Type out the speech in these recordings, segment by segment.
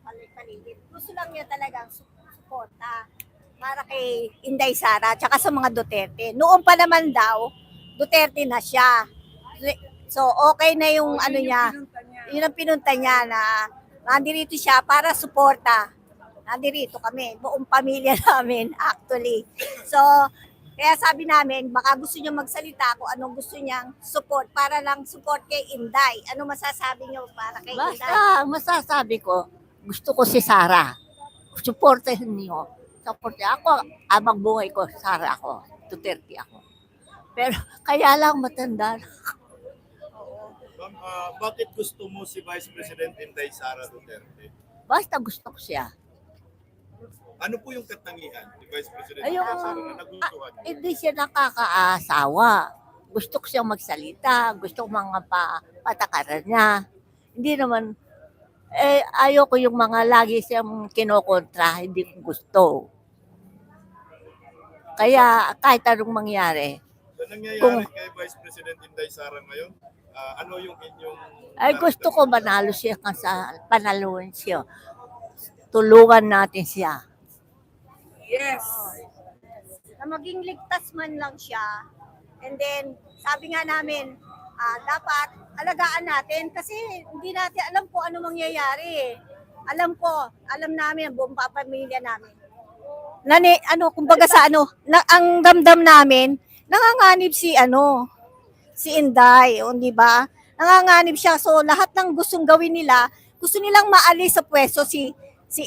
paligid. Gusto lang niya talagang suporta para kay Inday Sara tsaka sa mga Duterte. Noon pa naman daw, Duterte na siya. So, okay na yung ano niya, yun ang pinunta niya na nandirito siya para suporta. Nandirito kami, buong pamilya namin actually. So, kaya sabi namin, baka gusto niyo magsalita kung anong gusto niyang support para lang support kay Inday. Ano masasabi niyo para kay Inday? Basta, masasabi ko, gusto ko si Sara. Supportahin niyo. Support niya. Ako, abang buhay ko, Sara ako. Duterte ako. Pero, kaya lang matanda na. Ma'am, bakit gusto mo si Vice President Inday Sara Duterte? Basta gusto ko siya. Ano po yung katangian ni Vice President Ayun, Inday Sara na nagustuhan niyo? Hindi siya nakakaasawa. Gusto ko siyang magsalita. Gusto ko mga patakaran niya. Hindi naman, ayoko yung mga lagi siyang kinokontra. Hindi ko gusto. Kaya kahit anong mangyari, So, nangyayari Kung- kay Vice President Inday Sara ngayon? Ano yung inyong... ay gusto ko manalo siya sa panaluan siya. Tulungan natin siya. Yes. Na maging ligtas man lang siya. And then, sabi nga namin, dapat alagaan natin kasi hindi natin alam po ano mangyayari. Alam namin, ang buong pamilya namin. Kumbaga sa ang damdam namin, nanganganib si Inday, di ba? Nanganganib siya. So, lahat ng gustong gawin nila, gusto nilang maalis sa pwesto si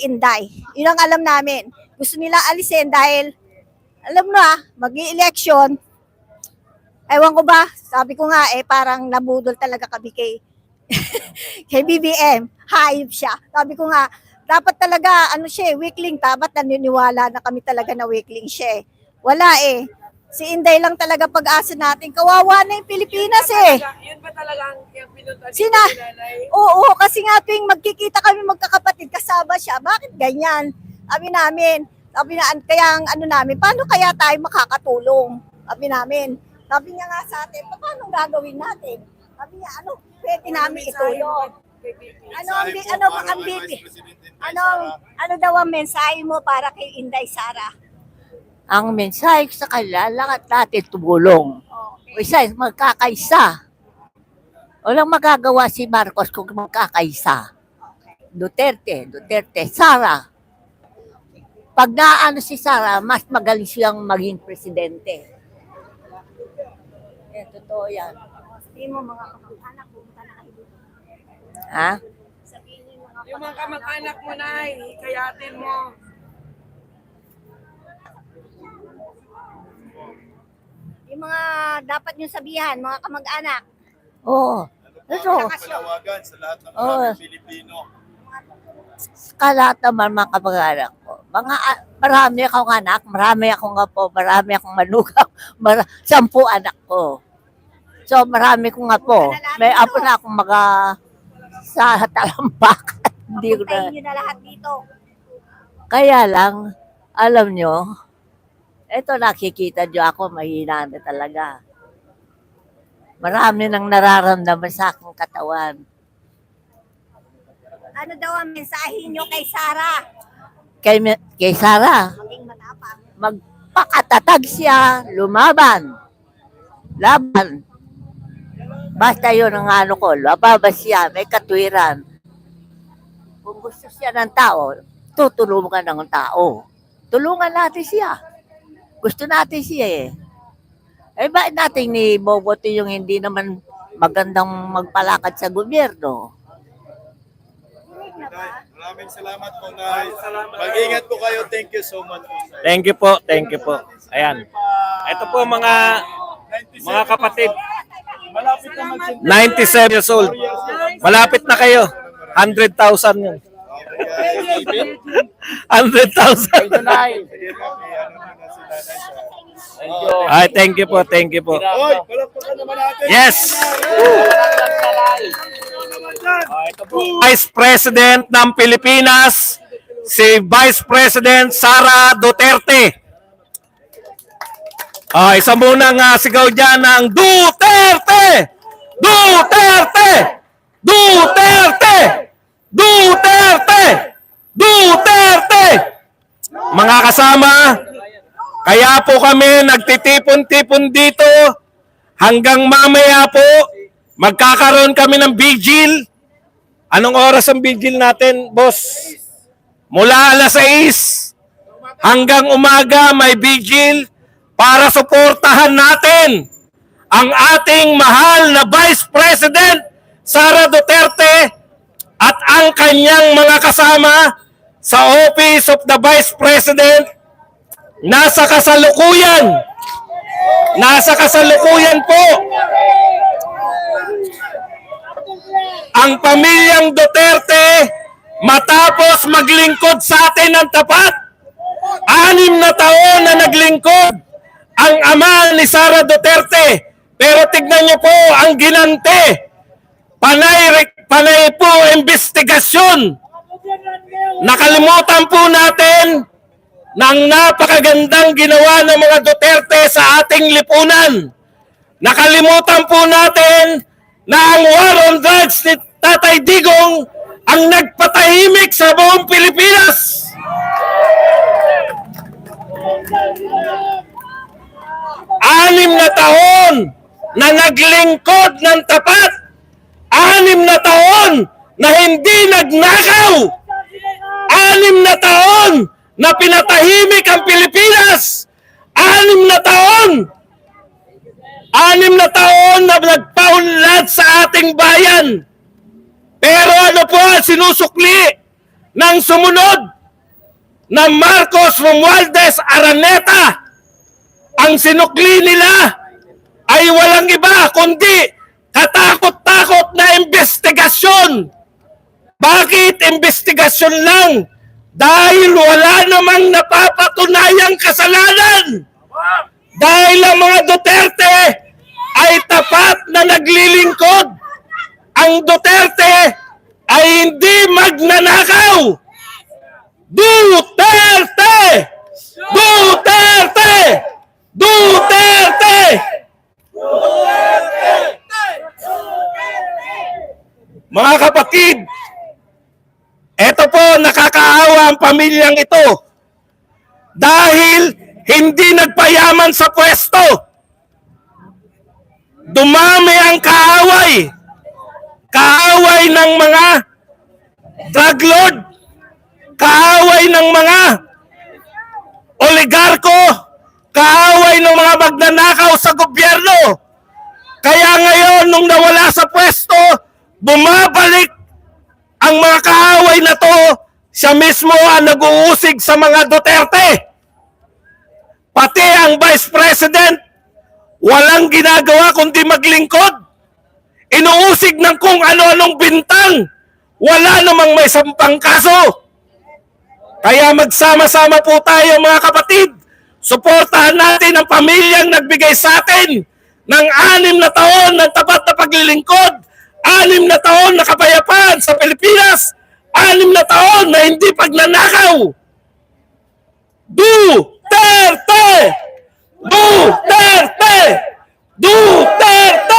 Inday. Yun ang alam namin. Gusto nila alisin dahil, alam mo na, mag-i-election. Ewan ko ba, sabi ko nga parang nabudol talaga kami kay BBM. Hayop siya. Sabi ko nga, dapat talaga, weakling, dapat naniniwala na kami talaga na weakling siya. Wala Si Inday lang talaga pag-asa natin. Kawawa na yung Pilipinas Yun ba talagang yung pinunta Sina- ni Nanay? Oo, kasi nga tuwing magkikita kami magkakapatid, kasama siya. Bakit ganyan? Sabi namin, kaya namin, paano kaya tayo makakatulong? Sabi niya nga sa atin, paano gagawin natin? Sabi niya, pwede namin itulong? Ano daw ang mensahe mo para kay Inday Sara? Ang mensahe sa kanila, lahat natin tumulong. Okay. Isa, magkakaisa. Walang magagawa si Marcos kung magkakaisa. Duterte, Sara. Pag naano si Sara, mas magaling siyang maging presidente. Totoo yan. Sabihin mo mga kamag-anak, pumunta na kayo dito. Ha? Sabihin mo Yung mga kamag-anak mo, Nay, kayatin mo. yung mga dapat nyo sabihan, mga kamag-anak. Oo. Ano po ang panawagan sa lahat ng mga Pilipino? Lahat naman mga kapag-anak ko. Marami akong anak, marami akong apo, marami akong manugang, 10 anak ko. So marami kong apo. May apo na akong sa talampak. Hindi ko na. Puntahin nyo na lahat dito. Kaya lang, alam nyo, eto nakikita nyo ako, mahina na talaga. Marami nang nararamdaman sa aking katawan. Ano daw ang mensahe nyo kay Sara? Kay Sara, Maging matapang. magpakatatag siya, lumaban. Laban. Basta yun ang ko, lababa siya, may katwiran. Kung gusto siya ng tao, tutulungan ng tao. Tulungan natin siya. Gusto natin siya bakit natin ni Boboto yung hindi naman magandang magpalakad sa gobyerno? Maraming salamat po, Nay. Mag-ingat po kayo. Thank you so much. Thank you po, thank you po. Ayan. Ito po mga kapatid, Malapit na mag 97 years old. Malapit na kayo. 100,000 yun. 100,000. Ay, thank you po, thank you po. Oy, palakpakan naman natin. Yes! Vice President ng Pilipinas, si Vice President Sara Duterte. Isa muna nga sigaw dyan ng Duterte! Duterte! Duterte! Duterte! mga kasama, kaya po kami nagtitipon-tipon dito hanggang mamaya po magkakaroon kami ng vigil. Anong oras ang vigil natin, boss? Mula alas 6 hanggang umaga may vigil para suportahan natin ang ating mahal na Vice President Sara Duterte at ang kanyang mga kasama sa Office of the Vice President. Nasa kasalukuyan po ang pamilyang Duterte matapos maglingkod sa atin ng tapat. 6 na taon na naglingkod ang ama ni Sara Duterte. Pero tignan niyo po ang ginante. Panay po investigasyon. Nakalimutan po natin ng napakagandang ginawa ng mga Duterte sa ating lipunan. Nakalimutan po natin na ang war on drugs ni Tatay Digong ang nagpatahimik sa buong Pilipinas. Anim na taon na naglingkod ng tapat. 6 na taon na hindi nagnakaw. 6 na taon na pinatahimik ang Pilipinas. 6 na taon. 6 na taon na nagpaunlad sa ating bayan. Pero ano po ang sinusukli ng sumunod na Marcos Romualdez Araneta? Ang sinukli nila ay walang iba kundi katakot-takot na investigasyon. Bakit investigasyon lang? Dahil wala namang napapatunayang kasalanan. Dahil ang mga Duterte ay tapat na naglilingkod. Ang Duterte ay hindi magnanakaw. Duterte! Duterte! Duterte! Mga kapatid, eto po, nakakaawa ang pamilyang ito dahil hindi nagpayaman sa pwesto. Dumami ang kaaway. Kaaway ng mga drug lord, kaaway ng mga oligarko, kaaway ng mga magnanakaw sa gobyerno. Kaya ngayon, nung nawala sa pwesto, bumabalik ang mga kaaway na to. Siya mismo ang nag-uusig sa mga Duterte. Pati ang Vice President, walang ginagawa kundi maglingkod. Inuusig ng kung ano-anong bintang. Wala namang may sampang kaso. Kaya magsama-sama po tayo mga kapatid. Suportahan natin ang pamilyang nagbigay sa atin ng 6 na taon ng tapat na paglilingkod. 6 na taon na kapayapaan sa Pilipinas. 6 na taon na hindi pagnanakaw. Duterte! Duterte! Duterte!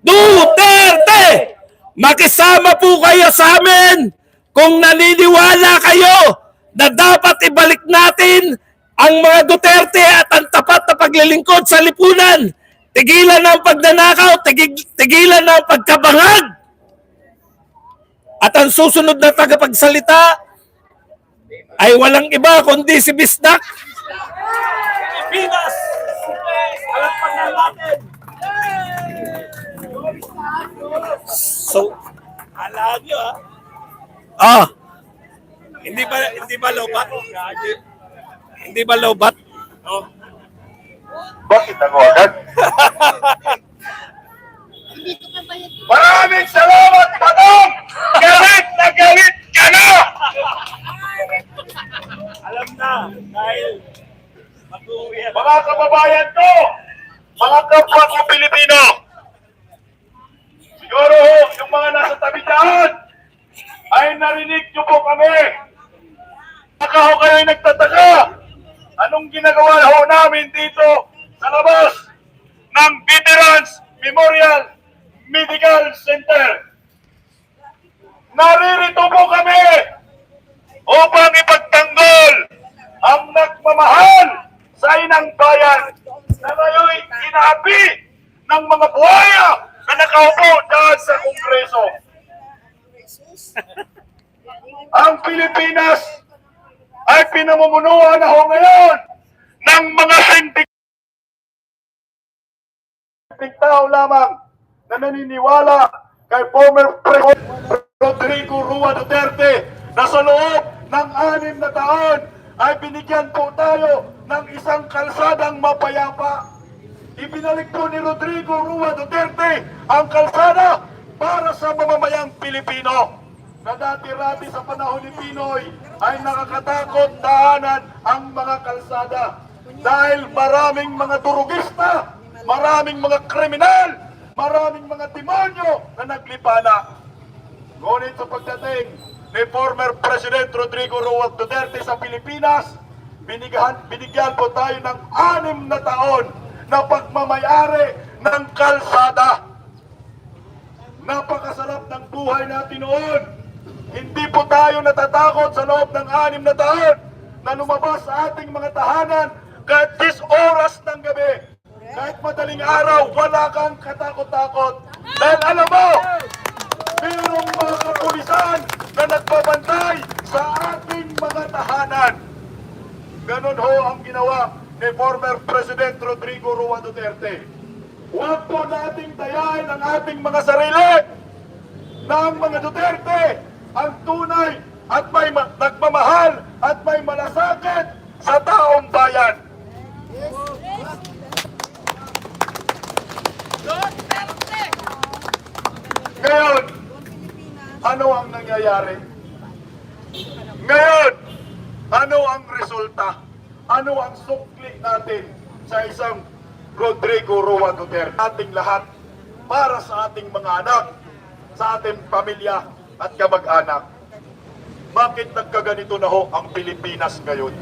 Duterte! Makisama po kayo sa amin kung naniniwala kayo na dapat ibalik natin ang mga Duterte at ang tapat na paglilingkod sa lipunan. Tigilan na ang pagnanakaw, tigilan na ang pagkabangag. At ang susunod na tagapagsalita ay walang iba kundi si Bisdak. Pilipinas! Alam pa na natin! So, alam nyo hindi ba lobat? Hindi ba lobat? Oh. Bakit ako agad? Maraming salamat, Padong! Galit na galit ka na! Alam na, dahil mag-uwi yan. Mga kababayan ko, mga kapwa ko Pilipino, siguro yung mga nasa tabi dyan ay narinig nyo po kami. Baka ho kayo'y nagtataka, anong ginagawa ho namin dito sa labas ng Veterans Memorial Medical Center. Naririto po kami upang ipagtanggol pagmamahal sa inang bayan na ngayon inaapi ng mga buhaya na nakaupo dyan sa Kongreso. Ang Pilipinas ay pinamumunuan na ho ngayon ng mga tao lamang na naniniwala kay former President Rodrigo Roa Duterte na sa loob ng 6 na taon ay binigyan po tayo ng isang kalsadang mapayapa. Ibinalik po ni Rodrigo Roa Duterte ang kalsada para sa mamamayang Pilipino na dati-rati sa panahon ni Pinoy ay nakakatakot daanan ang mga kalsada dahil maraming mga durugista, maraming mga kriminal, maraming mga demonyo na naglipana. Ngunit sa pagdating ni former President Rodrigo Roa Duterte sa Pilipinas, binigyan po tayo ng 6 na taon na pagmamayari ng kalsada. Napakasarap ng buhay natin noon. Hindi po tayo natatakot sa loob ng 6 na taon na lumabas sa ating mga tahanan kahit 10 oras ng gabi. Kahit madaling araw, wala kang katakot-takot. Dahil alam mo, mayroong mga kapulisan na nagbabantay sa ating mga tahanan. Ganon ho ang ginawa ni former President Rodrigo Roa Duterte. Huwag po nating dayain ang ating mga sarili na ang mga Duterte ang tunay at may nagmamahal at may malasakit sa taong bayan. Ngayon, ano ang nangyayari? Ngayon, ano ang resulta? Ano ang sukli natin sa isang Rodrigo Roa Duterte? Ating lahat para sa ating mga anak, sa ating pamilya at kamag-anak. Bakit nagkaganito na ho ang Pilipinas ngayon?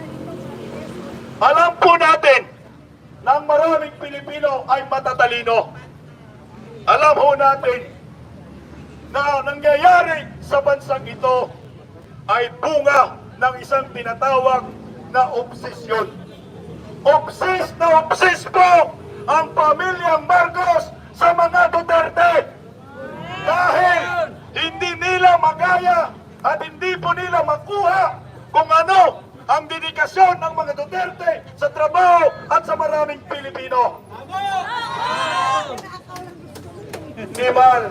Alam po natin na ang maraming Pilipino ay matatalino. Alam ho natin na nangyayari sa bansang ito ay bunga ng isang tinatawag na obsesyon. Obses na obses po ang pamilyang Marcos sa mga Duterte. Dahil hindi nila magaya at hindi po nila makuha kung ano ang dedikasyon ng mga Duterte sa trabaho at sa maraming Pilipino. Animal.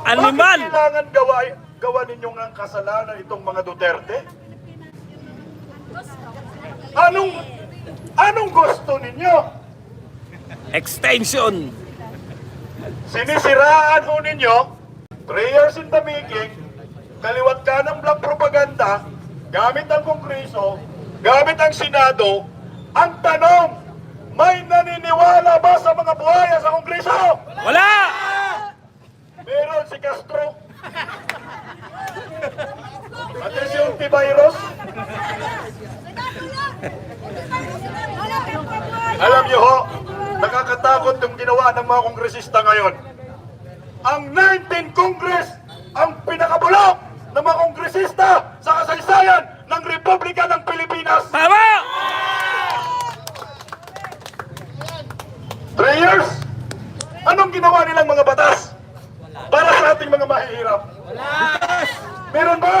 Animal! Bakit kailangan gawa ninyong ang kasalanan itong mga Duterte? Anong gusto ninyo? Extension! Sinisiraan ho ninyo, 3 years in the making, kaliwat kanang black propaganda, gamit ang Kongreso, gamit ang Senado. Ang tanong, may naniniwala ba sa mga buhaya sa Kongreso? Wala! Meron si Castro. At yung T-Virus. Alam niyo ho, nakakatakot yung ginawa ng mga kongresista ngayon. Ang 19 Congress ang pinakabulok ng mga kongresista sa kasaysayan ng Republika ng Pilipinas. Tama! 3 years? Anong ginawa nilang mga batas para sa ating mga mahihirap? Meron ba?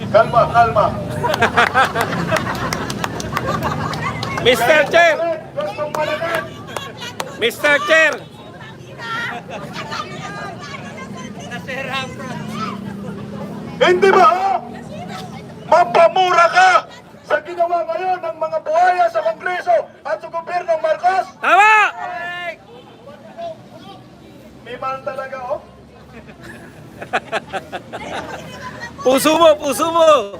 Kalma, kalma. Mr. Chair! Gustong malagan. Mr. Chair! Hindi ba ho? Mapamura ka sa ginawa ngayon ng mga buhaya sa Kongreso at sa gobyernong Marcos? Tama! Miman talaga oh. Puso mo, puso mo!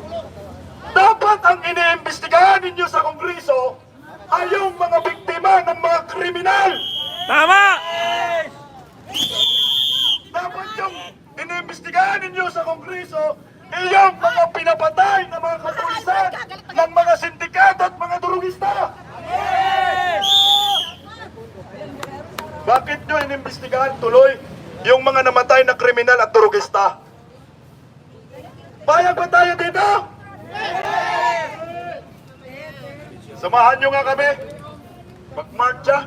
Dapat ang iniimbestigahan ninyo sa Kongreso ay yung mga biktima ng mga kriminal. Tama! Dapat yung iniimbestigahan ninyo sa Kongreso ay yung mga pinapatay ng mga kapulisan ng mga sindikato at mga durugista. Bakit nyo inimbestigahan tuloy yung mga namatay na kriminal at durugista. Payag ba tayo dito? Samahan nyo nga kami. Magmarcha.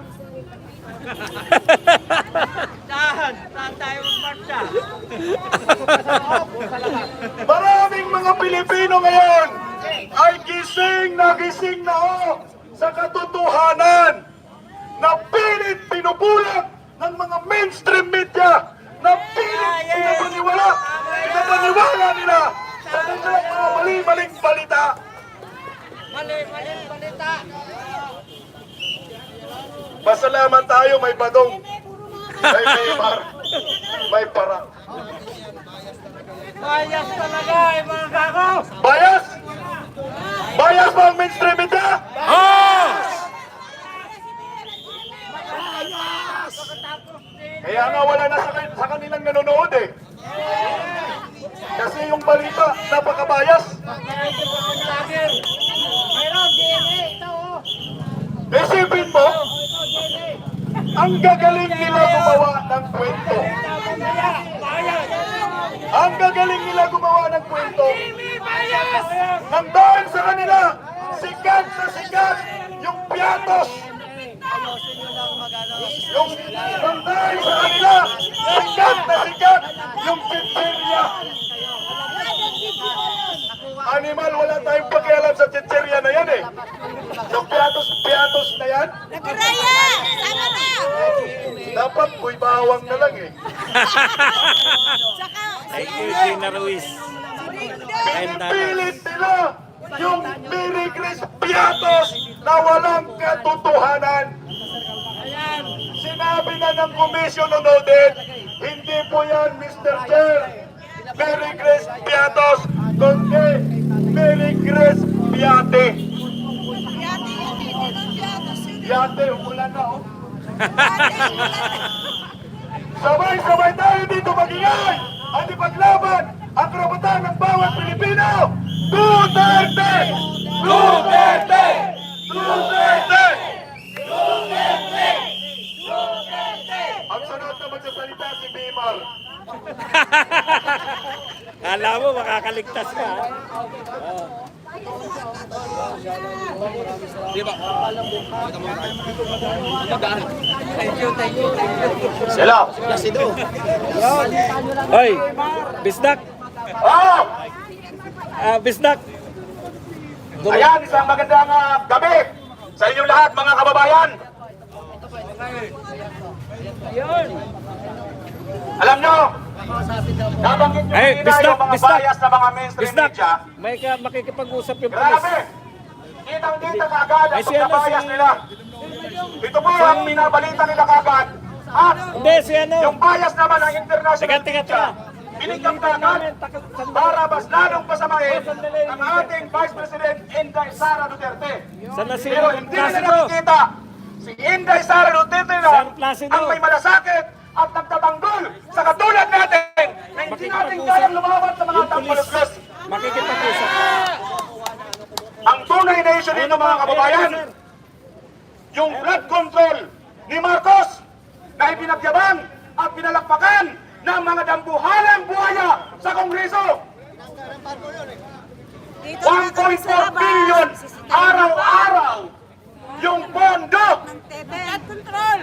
Maraming mga Pilipino ngayon ay gising na sa katotohanan na pilit pinubulag ng mga mainstream media, na pilit pinapaniwala nila sa kanilang mga mali-maling balita. Pasalamat tayo, may badong, may maymar, may parang. Bias talaga, mga gago! Bias? Bias ba ang mainstream media? Kaya nga wala na sa kanilang nanonood eh. Kasi yung balita, napaka-bias. Isipin mo, ang gagaling nila gumawa ng kwento. Ang gagaling nila gumawa ng kwento. Nang dahil sa kanila, sikat na sikat yung piatos. Yung nang dahil sa kanila, sikat na sikat yung chichirya. Animal, wala tayong pakialam sa chichirya na yan eh. Yung piatos na yan, Nagraya! Sama na! dapat buy bawang na lang eh. Tsaka, Ay, Eugene Ruiz. Pinipilit nila yung Merry Chris Piatos na walang katotohanan. Sinabi na ng komisyon on audit, hindi po yan, Mr. Chair, Merry Chris Piatos, kundi Merry Chris Piate. Piate, umulan na oh. Sabay-sabay tayo dito mag-ingay at ipaglaban ang karapatan ng bawat Pilipino! Duterte! Duterte! Duterte! Ang sunod na magsasalita si Bimar. Kala mo makakaligtas ka. Ha? Sila! Hoy, Bisdak. Oh! Bisdak. Ayan, isang magandang gabi sa inyong lahat mga kababayan. Alam nyo, nabanggit nyo Ay, kanina yung mga Bisdak. bias na mga mainstream Bisdak. media. May makikipag-usap yung polis. Grabe! Kitang-kita kagad ang Ay, si ano, pagkabayas si- nila. Ito po ang binabalita nila kagad. At Hindi, si ano. yung bias naman ng international Teka. media, binigyan kagad para mas lalong pasamahin ang ating Vice President Inday Sara Duterte. San na si Pero hindi nila Placido? nakikita si Inday Sara Duterte San lang Placido? ang may malasakit at nagtatanggol sa katulad natin na hindi natin kayang lumaban sa mga Yung polis. tampaluglos. Makikipag-usap. Ang tunay na issue dito mga kababayan, yung blood control ni Marcos na ipinagyabang at pinalakpakan ng mga dambuhalang buhaya sa Kongreso. 1.4 billion araw-araw yung pondo. control!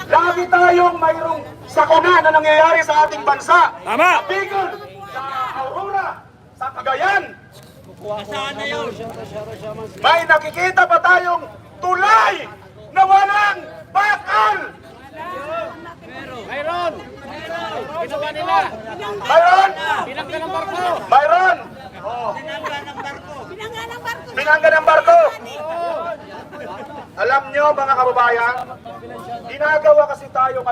Lagi tayong mayroong sakuna na nangyayari sa ating bansa. Tama. Sa Bicol, sa Aurora, sa Cagayan. May nakikita pa tayong tulay na walang bakal. Mayroon! Ginawa nila! Mayroon? Pinangga ng barko! Mayroon? Pinangga ng barko. Alam nyo mga kababayan, ginagawa kasi tayong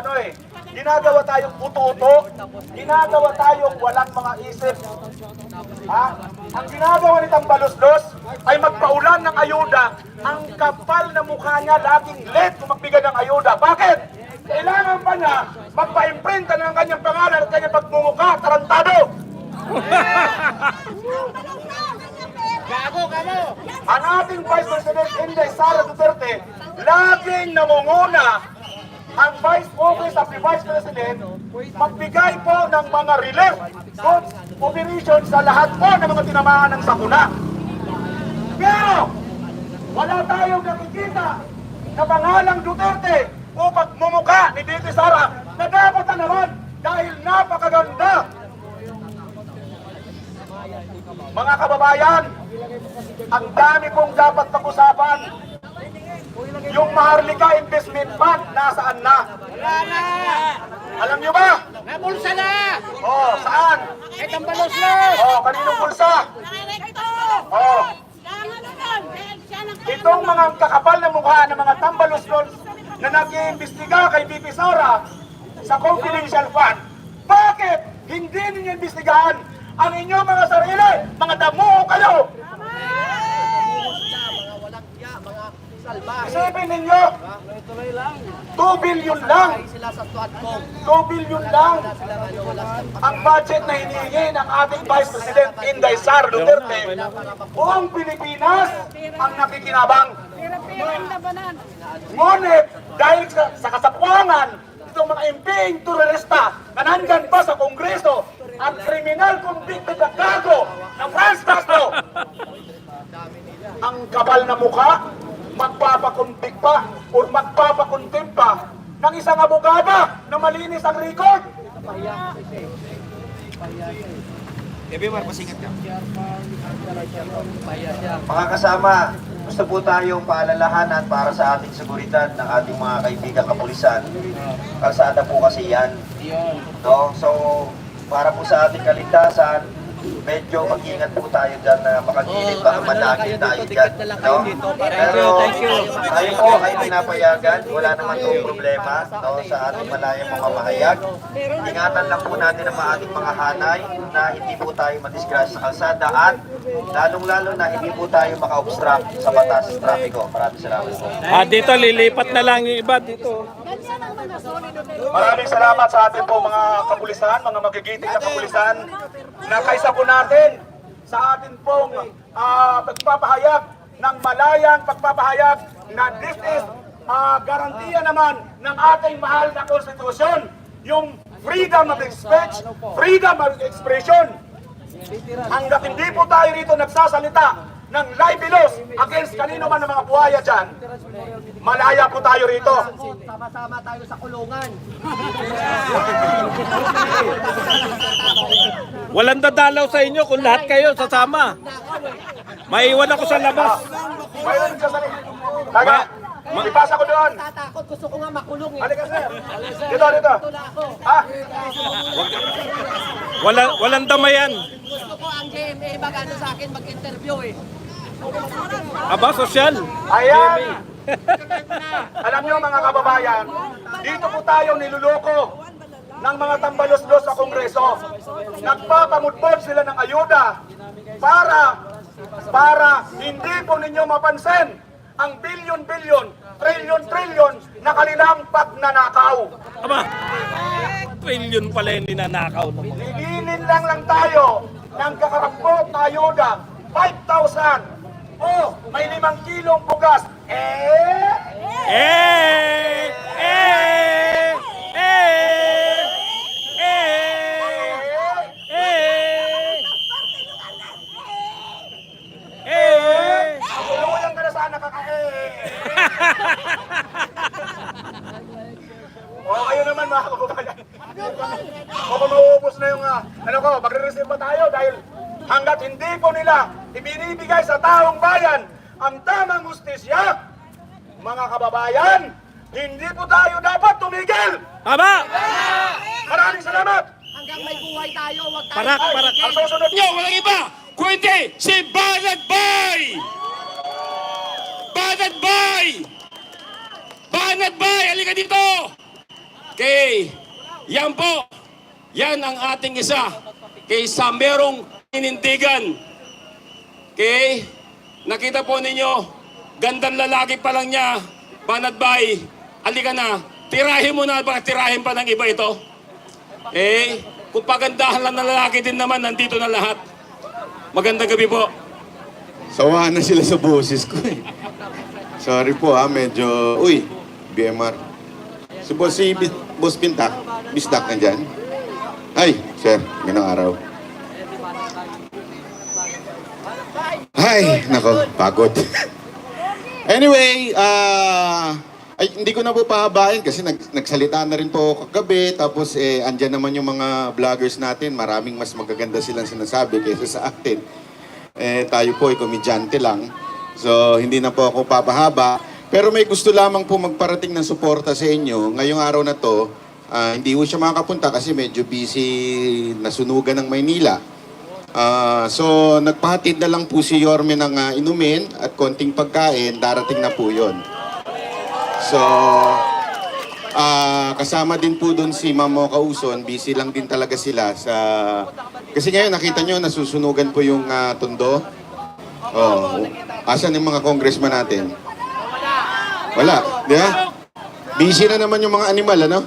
ginagawa tayong uto-uto, ginagawa tayong walang mga isip. Ha? Ang ginagawa ni Tambaluslos ay magpaulan ng ayuda. Ang kapal na mukha niya laging late kung magbigay ng ayuda. Bakit? Kailangan pa niya magpa-imprinta ng kanyang pangalan at kanyang pagmumukha, tarantado. Gago ka mo! Ang ating Vice President Inday Sara Duterte laging namunguna ang Vice Office of the Vice President magbigay po ng mga relief goods operation sa lahat po ng mga tinamaan ng sakuna. Pero wala tayong nakikita na pangalang Duterte o pagmumuka ni Diti Sara na dapat na naman dahil napakaganda. Mga kababayan, ang dami kong dapat pag-usapan. Yung Maharlika Investment Fund, nasaan na? Wala na! Alam nyo ba? Napulsa na! Oh, saan? Ay, tambalos-los! Oh, kaninong pulsa? Oh, itong mga kakapal na mukha ng mga tambalos-los na nag-iimbestiga kay BP Sara sa confidential fund. Bakit hindi ninyo imbestigahan ang inyong mga sarili? Mga damo kayo! Isipin ninyo, 2 billion lang. 2 billion lang ang budget na hinihingi ng ating Vice President Inday Sara Duterte. Buong Pilipinas ang nakikinabang. Ngunit dahil sa kasapuangan, itong mga imping turista na nandyan pa sa Kongreso at criminal convicted na gago ng Franz Castro, ang kapal na mukha, magpapakuntik pa o magpapakuntim pa ng isang abogada na malinis ang record. Mga kasama, gusto po tayong paalalahanan para sa ating seguridad ng ating mga kaibigan kapulisan. Kalsada po kasi yan. No? So, para po sa ating kaligtasan, medyo mag-ingat po tayo dyan na makagilid baka manakit tayo dyan. No? Pero tayo po ay pinapayagan, wala naman po problema no, sa ating malayang mamamahayag. Ingatan lang po natin ang ating mga hanay na hindi po tayo madisgrasya sa kalsada at lalong-lalo na hindi po tayo maka-obstruct sa batas trapiko. Maraming salamat po. Dito lilipat na lang yung iba dito. Maraming salamat sa ating po mga kapulisan, mga magigiting na kapulisan na kaisa po natin sa atin pong pagpapahayag ng malayang pagpapahayag na this is garantiya naman ng ating mahal na konstitusyon, yung freedom of speech, freedom of expression. Hanggat hindi po tayo rito nagsasalita ng libelous against kanino man ng mga buhaya dyan, malaya po tayo rito. Sama-sama tayo sa kulungan. Walang dadalaw sa inyo kung lahat kayo sasama. Maiwan ako sa labas. Mayroon ka sa Taga, ipasa ko doon. Tatakot, gusto ko nga makulong eh. Halika sir. Dito, dito. Tula ako. Ha? Walang damayan. Gusto ko ang GMA magano sa akin mag-interview eh. Aba, sosyal. Ayan! Alam nyo mga kababayan, dito po tayo niluloko ng mga tambalos-los sa Kongreso. Nagpapamudpod sila ng ayuda para hindi po ninyo mapansin ang bilyon-bilyon, trilyon-trilyon na kanilang pagnanakaw. Aba, trillion pala yung ninanakaw. Higilin lang tayo ng kakarampot na ayuda, 5,000. Oh, may 5 kilong bugas. Tulungan ka na saan Oh, ayun naman mga kababayan. Kung mauubos na yung magre-receive pa tayo dahil hanggat hindi po nila ibinibigay sa taong bayan ang tamang hustisya, mga kababayan, hindi po tayo dapat tumigil. Aba! Maraming salamat. Hanggang may buhay tayo, wag tayo. Parak. Ang susunod Yo, walang iba! Kundi si Banat Bay! Banat Bay! Banat Bay, halika dito! Okay, yan po. Yan ang ating isa. Kaysa merong inindigan. Okay, nakita po ninyo, gandang lalaki pa lang niya, Banat Bay, halika na, tirahin mo na, baka tirahin pa ng iba ito. Okay, kung pagandahan lang na lalaki din naman, nandito na lahat. Magandang gabi po. Sawa na sila sa boses ko eh. Sorry po medyo... Uy, BMR. Boss Pintak, Bisdak nandyan. Ay, sir, ganang araw. Ay, nako, pagod. Anyway, ay, hindi ko na po pahabain kasi nagsalita na rin po ako kagabi. Tapos andyan naman yung mga vloggers natin. Maraming mas magaganda silang sinasabi kaysa sa atin. Tayo po ay komedyante lang. So, hindi na po ako papahaba. Pero may gusto lamang po magparating ng suporta sa inyo. Ngayong araw na to, hindi po siya makakapunta kasi medyo busy nasunugan ng Maynila. So, nagpahatid na lang po si Yorme ng inumin at konting pagkain. Darating na po yon. So, kasama din po doon si Ma'am Mocha Uson. Busy lang din talaga sila sa... Kasi ngayon, nakita nyo, nasusunugan po yung Tondo. Oh, asan yung mga congressman natin? Wala. Di ba? Busy na naman yung mga animal, ano?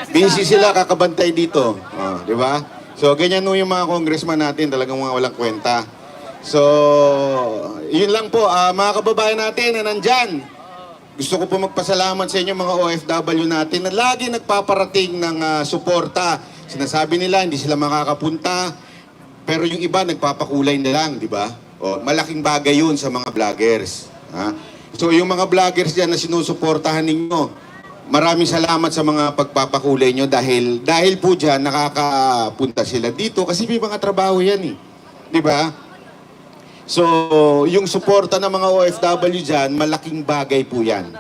Busy sila kakabantay dito. Oh, di ba? So, ganyan no yung mga congressman natin, talagang mga walang kwenta. So, yun lang po, mga kababayan natin na nandyan. Gusto ko po magpasalamat sa inyo mga OFW natin na lagi nagpaparating ng suporta. Sinasabi nila hindi sila makakapunta, pero yung iba nagpapakulay na lang, di ba? O, malaking bagay yun sa mga vloggers. Ha? So, yung mga vloggers dyan na sinusuportahan ninyo, maraming salamat sa mga pagpapakulay nyo dahil po dyan nakakapunta sila dito kasi may mga trabaho yan eh. Di ba? So, yung suporta ng mga OFW dyan, malaking bagay po yan.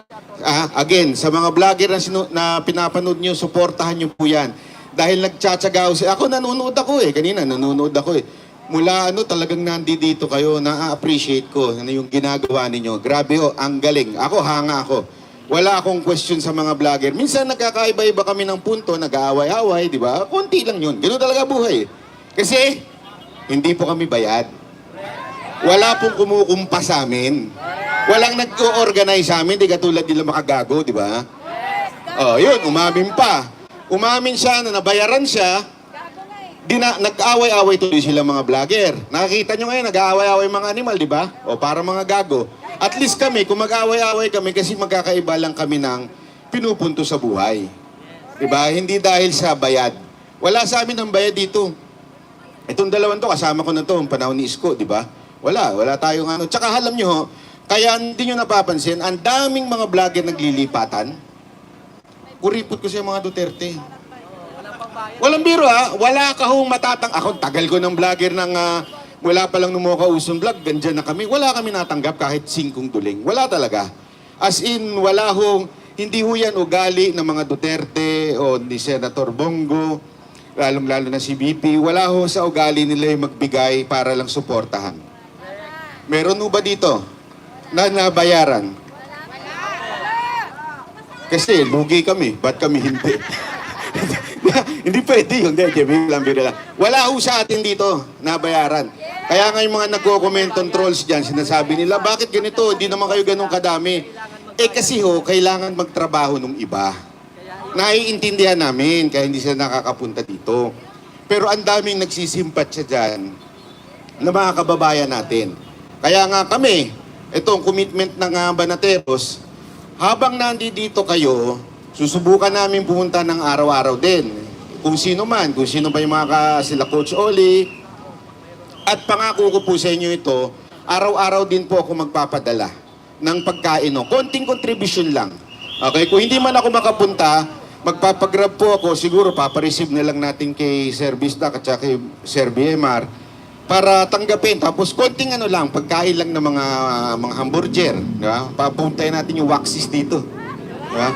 Again, sa mga vlogger na pinapanood nyo, suportahan nyo po yan. Dahil nagtsatsagaw siya. Ako nanonood ako eh. Kanina nanonood ako eh. Mula talagang nandito kayo, na-appreciate ko yung ginagawa ninyo. Grabe ang galing. Ako, hanga ako. Wala akong question sa mga vlogger. Minsan nagkakaiba-iba kami ng punto, nag-aaway-away, di ba? Konti lang yun. Ganun talaga buhay. Kasi, hindi po kami bayad. Wala pong kumukumpa sa amin. Walang nag-organize sa amin, di katulad nila makagago, di ba? Oh, yun, umamin pa. Umamin siya na nabayaran siya, nag-away-away tuloy sila mga vlogger. Nakakita nyo ngayon, nag-aaway-away mga animal, di ba? O para mga gago. At least kami, kung mag-away-away kami, kasi magkakaiba lang kami ng pinupunto sa buhay. Di ba? Hindi dahil sa bayad. Wala sa amin ang bayad dito. Itong dalawang to, kasama ko na to, ang panahon ni Isko, di ba? Wala tayong ano. Tsaka alam nyo, kaya hindi nyo napapansin, ang daming mga vlogger naglilipatan. Kuripot ko siya mga Duterte. Walang biro wala ka hong matatang... Ako, tagal ko ng vlogger ng... wala pa lang nung Mocha Uson vlog, ganyan na kami. Wala kami natanggap kahit 5 duling. Wala talaga. As in, wala hong... Hindi ho yan ugali ng mga Duterte o ni Senator Bongo, lalong-lalo na si BP. Wala ho sa ugali nila yung magbigay para lang suportahan. Meron ho ba dito na nabayaran? Kasi lugi kami. Ba't kami hindi? Hindi pwede yun. Wala ho sa atin dito nabayaran. Kaya nga yung mga nagko-comment trolls dyan, sinasabi nila, bakit ganito? Hindi naman kayo ganun kadami. Kasi kailangan magtrabaho ng iba. Naiintindihan namin, kaya hindi sila nakakapunta dito. Pero ang daming nagsisimpat siya dyan na mga kababayan natin. Kaya nga kami, itong commitment ng Banateros, habang nandito kayo, susubukan namin pumunta ng araw-araw din. Kung sino pa yung mga sila Coach Oli. At pangako ko po sa inyo ito, araw-araw din po ako magpapadala ng pagkain. Konting contribution lang. Okay? Kung hindi man ako makapunta, magpapagrab po ako. Siguro papareceive na lang natin kay Sir Bisdak at saka kay Sir BMR para tanggapin. Tapos konting pagkain lang ng mga hamburger. Diba? Papuntayin natin yung waxis dito. Diba?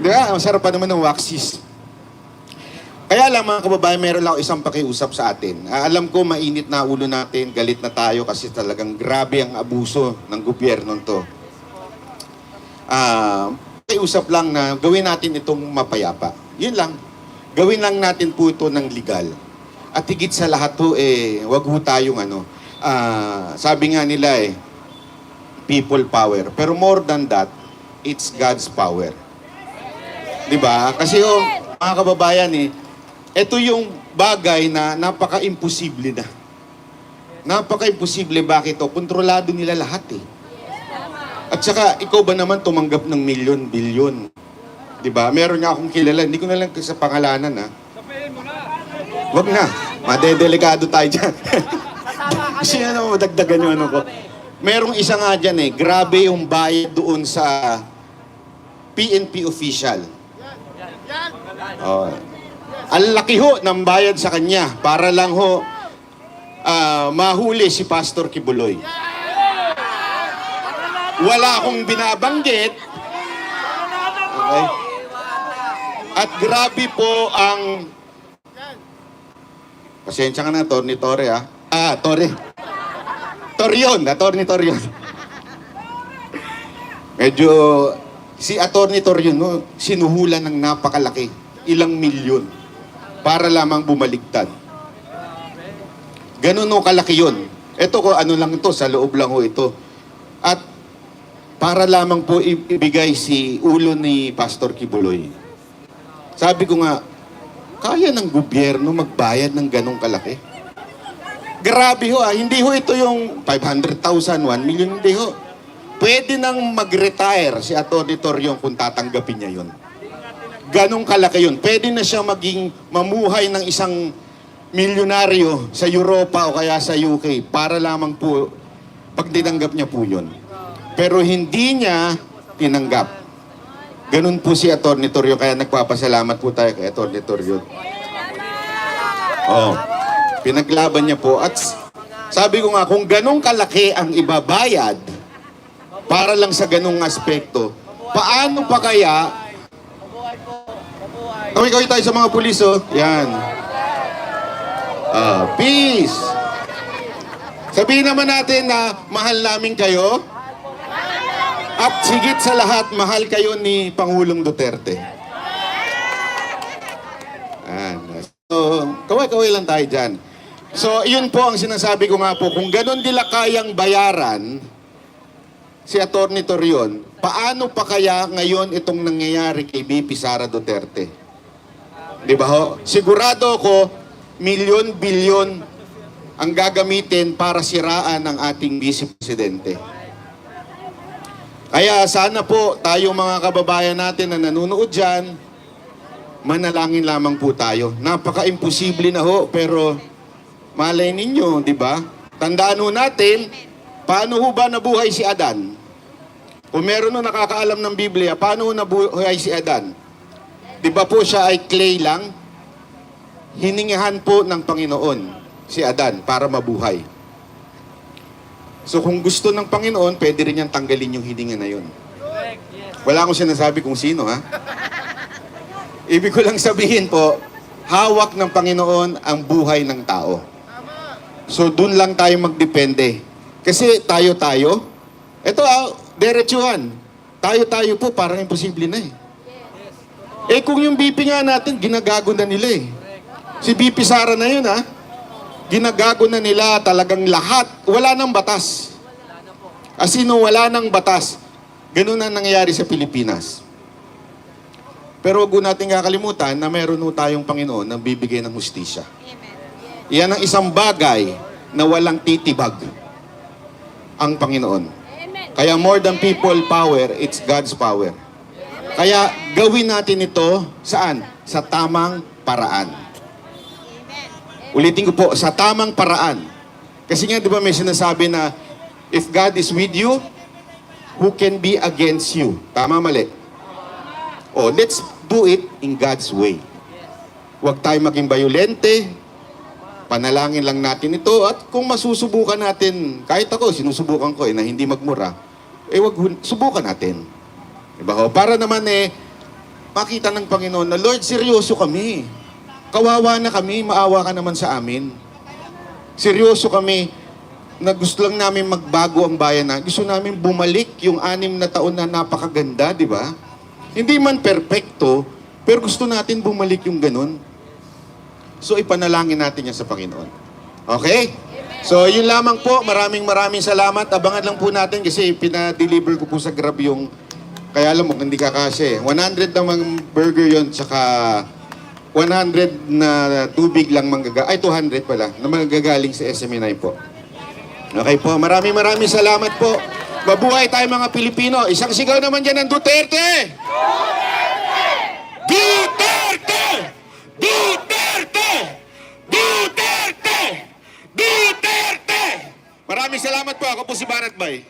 Diba? Masarap pa naman ng waxis. Kaya lang mga kababayan, meron lang ako isang pakiusap sa atin. Alam ko mainit na ulo natin, galit na tayo kasi talagang grabe ang abuso ng gobyerno to. Pakiusap lang na gawin natin itong mapayapa. Yun lang. Gawin lang natin po ito ng legal. At higit sa lahat po, wag ho tayong sabi nga nila people power. Pero more than that, it's God's power. Diba? Kasi mga kababayan ito yung bagay na napaka-imposible na. Napaka-imposible. Bakit ito? Kontrolado nila lahat At saka, ikaw ba naman tumanggap ng milyon, bilyon? Diba? Meron nga akong kilala, hindi ko na lang sa pangalanan ha. Wag na, madedelikado tayo dyan. Kasi ano, madagdagan yung ano ko. Merong isa nga dyan eh, grabe yung bayad doon sa PNP official. Oh. Ang laki ho ng bayad sa kanya para lang ho mahuli si Pastor Kibuloy. Wala akong binabanggit. Okay? At grabe po ang... Pasensya ka na, Atty. Torre ha. Torre. Torion, Atty. Torion. Medyo... Si Atty. Torion, no, sinuhulan ng napakalaki. Ilang milyon. Para lamang bumaligtad. Ganun no kalaki yun. Ito ko, ano lang ito, sa loob lang ho ito. At para lamang po ibigay si ulo ni Pastor Kibuloy. Sabi ko nga, kaya ng gobyerno magbayad ng ganong kalaki? Grabe ho hindi ho ito yung 500,000, 1 million, hindi ho. Pwede nang mag-retire si Atty. Torion kung tatanggapin niya yun. Ganong kalaki yun. Pwede na siya maging mamuhay ng isang milyonaryo sa Europa o kaya sa UK para lamang po pag tinanggap niya po yun. Pero hindi niya tinanggap. Ganun po si Atty. Torion, kaya nagpapasalamat po tayo kay Atty. Torion. Oh, pinaglaban niya po. At sabi ko nga, kung ganong kalaki ang ibabayad para lang sa ganong aspekto, paano pa kaya... Kaway tayo sa mga pulis, oh. Yan. Peace! Sabihin naman natin na mahal namin kayo. At sigit sa lahat, mahal kayo ni Pangulong Duterte. So, kaway-kaway lang tayo dyan. So, yun po ang sinasabi ko nga po. Kung ganun nila kayang bayaran si Atty. Torion, paano pa kaya ngayon itong nangyayari kay BP Sara Duterte? Di ba ho? Sigurado ko, milyon-bilyon ang gagamitin para siraan ang ating Vice Presidente. Kaya sana po tayo mga kababayan natin na nanonood dyan, manalangin lamang po tayo. Napaka-imposible na ho, pero malay ninyo, di ba? Tandaan ho natin, paano ho ba nabuhay si Adan? Kung meron ho nakakaalam ng Biblia, paano ho nabuhay si Adan? Di ba po siya ay clay lang? Hiningahan po ng Panginoon si Adan para mabuhay. So kung gusto ng Panginoon, pwede rin niyang tanggalin yung hininga na yun. Wala akong sinasabi kung sino, ha? Ibig ko lang sabihin po, hawak ng Panginoon ang buhay ng tao. So dun lang tayo magdepende. Kasi tayo-tayo, ito diretsuhan. Tayo-tayo po, parang imposible na eh. Eh kung yung BP nga natin, ginagago na nila eh. Si BP Sara na yun ha. Ginagago na nila talagang lahat. Wala nang batas. Asino wala nang batas. Ganun ang nangyayari sa Pilipinas. Pero huwag natin kakalimutan na meron ho tayong Panginoon na bibigay ng hustisya. Yan ang isang bagay na walang titibag ang Panginoon. Kaya more than people power, it's God's power. Kaya gawin natin ito saan? Sa tamang paraan. Ulitin ko po, sa tamang paraan. Kasi nga di ba may sinasabi na if God is with you, who can be against you? Tama, mali? Oh, let's do it in God's way. Huwag tayo maging bayolente. Panalangin lang natin ito. At kung masusubukan natin, kahit ako, sinusubukan ko na hindi magmura, subukan natin. Diba? Para naman makita ng Panginoon na, Lord, seryoso kami. Kawawa na kami, maawa ka naman sa amin. Seryoso kami na gusto lang namin magbago ang bayan na. Gusto namin bumalik yung 6 na taon na napakaganda, di ba? Hindi man perpekto, pero gusto natin bumalik yung ganun. So ipanalangin natin yan sa Panginoon. Okay? So yun lamang po. Maraming salamat. Abangan lang po natin kasi pinadeliver ko po sa Grab yung, kaya alam mo, hindi kakasya 100 namang burger yon tsaka 100 na tubig lang 200 pala, na manggagaling sa SMNI po. Okay po, maraming salamat po. Mabuhay tayo mga Pilipino. Isang sigaw naman dyan ng Duterte! Duterte! Maraming salamat po. Ako po si Barat Bay.